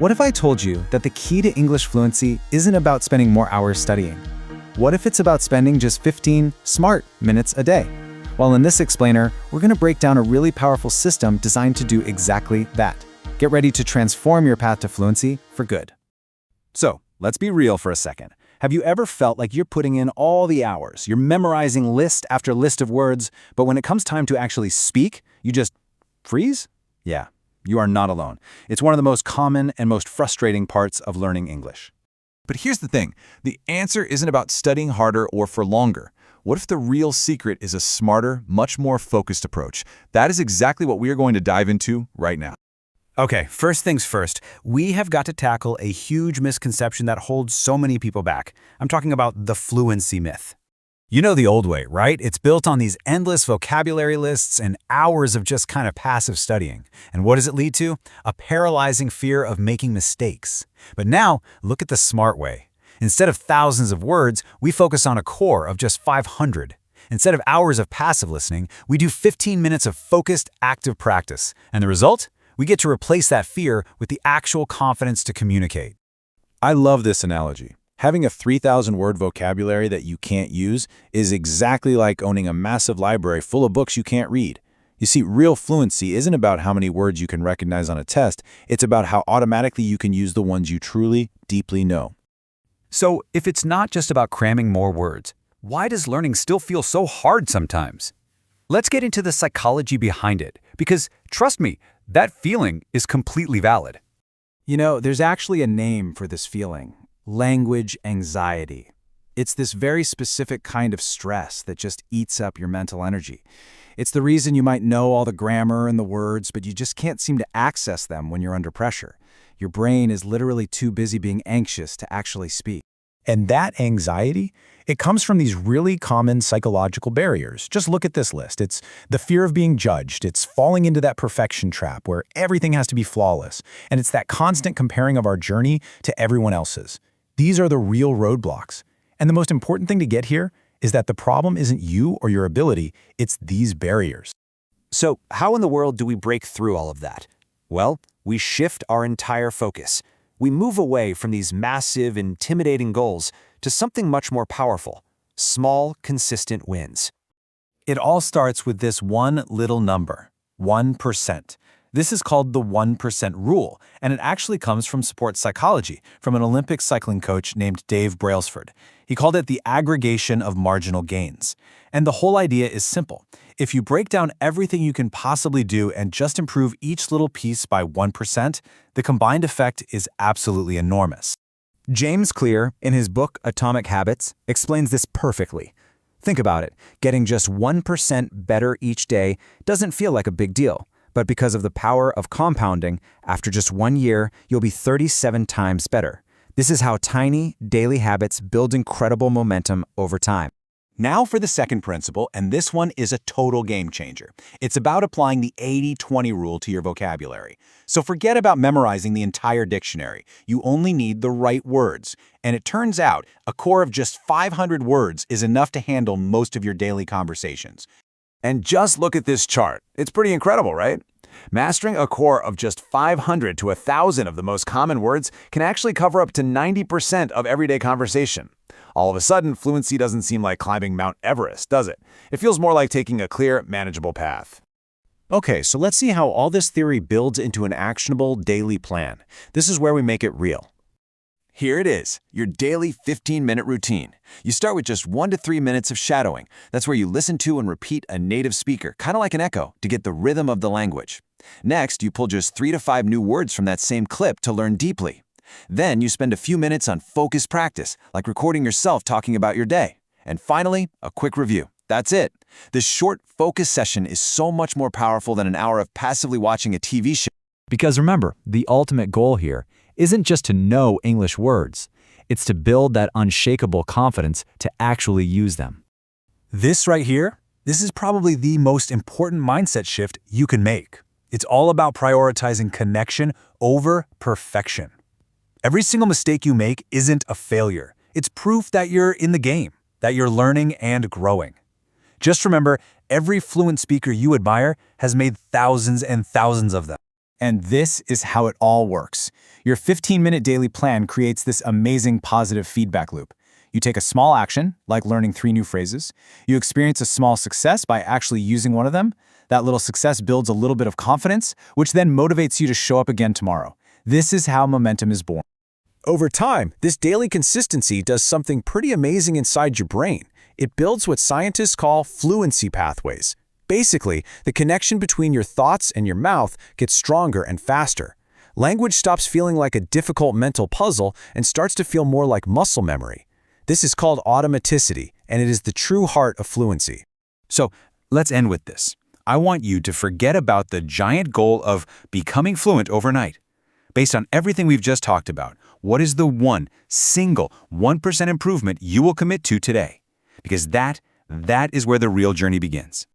What if I told you that the key to English fluency isn't about spending more hours studying? What if it's about spending just 15 smart minutes a day? Well, in this explainer, we're going to break down a really powerful system designed to do exactly that. Get ready to transform your path to fluency for good. So, let's be real for a second. Have you ever felt like you're putting in all the hours, you're memorizing list after list of words, but when it comes time to actually speak, you just freeze? Yeah, you are not alone. It's one of the most common and most frustrating parts of learning English. But here's the thing, the answer isn't about studying harder or for longer. What if the real secret is a smarter, much more focused approach? That is exactly what we are going to dive into right now. Okay, first things first, we have got to tackle a huge misconception that holds so many people back. I'm talking about the fluency myth. You know the old way, right? It's built on these endless vocabulary lists and hours of just kind of passive studying. And what does it lead to? A paralyzing fear of making mistakes. But now, look at the smart way. Instead of thousands of words, we focus on a core of just 500. Instead of hours of passive listening, we do 15 minutes of focused, active practice. And the result? We get to replace that fear with the actual confidence to communicate. I love this analogy. Having a 3,000-word vocabulary that you can't use is exactly like owning a massive library full of books you can't read. You see, real fluency isn't about how many words you can recognize on a test, it's about how automatically you can use the ones you truly, deeply know. So, if it's not just about cramming more words, why does learning still feel so hard sometimes? Let's get into the psychology behind it, because trust me, that feeling is completely valid. You know, there's actually a name for this feeling: language anxiety. It's this very specific kind of stress that just eats up your mental energy. It's the reason you might know all the grammar and the words, but you just can't seem to access them when you're under pressure. Your brain is literally too busy being anxious to actually speak. And that anxiety, it comes from these really common psychological barriers. Just look at this list. It's the fear of being judged. It's falling into that perfection trap where everything has to be flawless. And it's that constant comparing of our journey to everyone else's. These are the real roadblocks. And the most important thing to get here is that the problem isn't you or your ability, it's these barriers. So, how in the world do we break through all of that? Well, we shift our entire focus. We move away from these massive, intimidating goals to something much more powerful: small, consistent wins. It all starts with this one little number, 1%. This is called the 1% rule, and it actually comes from sports psychology, from an Olympic cycling coach named Dave Brailsford. He called it the aggregation of marginal gains. And the whole idea is simple. If you break down everything you can possibly do and just improve each little piece by 1%, the combined effect is absolutely enormous. James Clear, in his book Atomic Habits, explains this perfectly. Think about it. Getting just 1% better each day doesn't feel like a big deal. But because of the power of compounding, after just 1 year, you'll be 37 times better. This is how tiny, daily habits build incredible momentum over time. Now for the second principle, and this one is a total game changer. It's about applying the 80-20 rule to your vocabulary. So forget about memorizing the entire dictionary. You only need the right words. And it turns out, a core of just 500 words is enough to handle most of your daily conversations. And just look at this chart. It's pretty incredible, right? Mastering a core of just 500 to 1,000 of the most common words can actually cover up to 90% of everyday conversation. All of a sudden, fluency doesn't seem like climbing Mount Everest, does it? It feels more like taking a clear, manageable path. Okay, so let's see how all this theory builds into an actionable daily plan. This is where we make it real. Here it is, your daily 15-minute routine. You start with just 1 to 3 minutes of shadowing. That's where you listen to and repeat a native speaker, kind of like an echo, to get the rhythm of the language. Next, you pull just 3 to 5 new words from that same clip to learn deeply. Then you spend a few minutes on focused practice, like recording yourself talking about your day. And finally, a quick review. That's it. This short, focused session is so much more powerful than an hour of passively watching a TV show. Because remember, the ultimate goal here isn't just to know English words. It's to build that unshakable confidence to actually use them. This right here, this is probably the most important mindset shift you can make. It's all about prioritizing connection over perfection. Every single mistake you make isn't a failure. It's proof that you're in the game, that you're learning and growing. Just remember, every fluent speaker you admire has made thousands and thousands of them. And this is how it all works. Your 15-minute daily plan creates this amazing positive feedback loop. You take a small action, like learning 3 new phrases. You experience a small success by actually using one of them. That little success builds a little bit of confidence, which then motivates you to show up again tomorrow. This is how momentum is born. Over time, this daily consistency does something pretty amazing inside your brain. It builds what scientists call fluency pathways. Basically, the connection between your thoughts and your mouth gets stronger and faster. Language stops feeling like a difficult mental puzzle and starts to feel more like muscle memory. This is called automaticity, and it is the true heart of fluency. So let's end with this. I want you to forget about the giant goal of becoming fluent overnight. Based on everything we've just talked about, what is the one single 1% improvement you will commit to today? Because that is where the real journey begins.